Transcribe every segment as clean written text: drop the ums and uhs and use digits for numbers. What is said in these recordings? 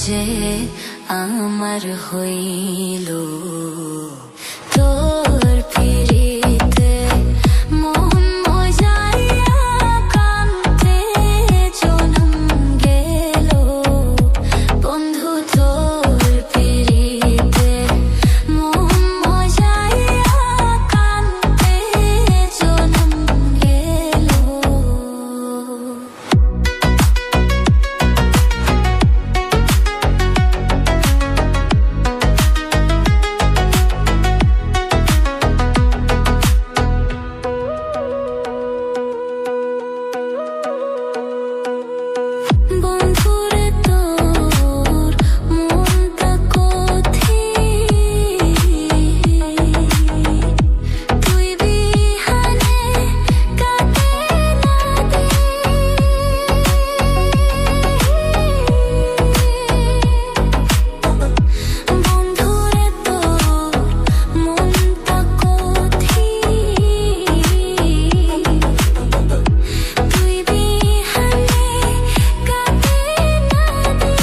যে আমার হইল তোর পিরিতে মন মজাইয়া কান্তে জনম গেল বন্ধু তোর পিরিতে মন মজাইয়া কান্তে জনম গেল। বন্ধুরে তোর মনটা কোথি তুই বিহানে কাটে না দে বন্ধুরে তোর মনটা কোথি তুই বিহানে কাটে না দে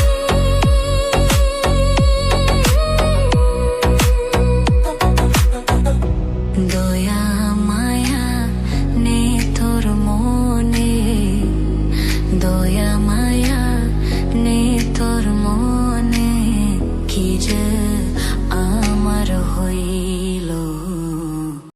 দয়া মায়া নে তোর মনে দয়া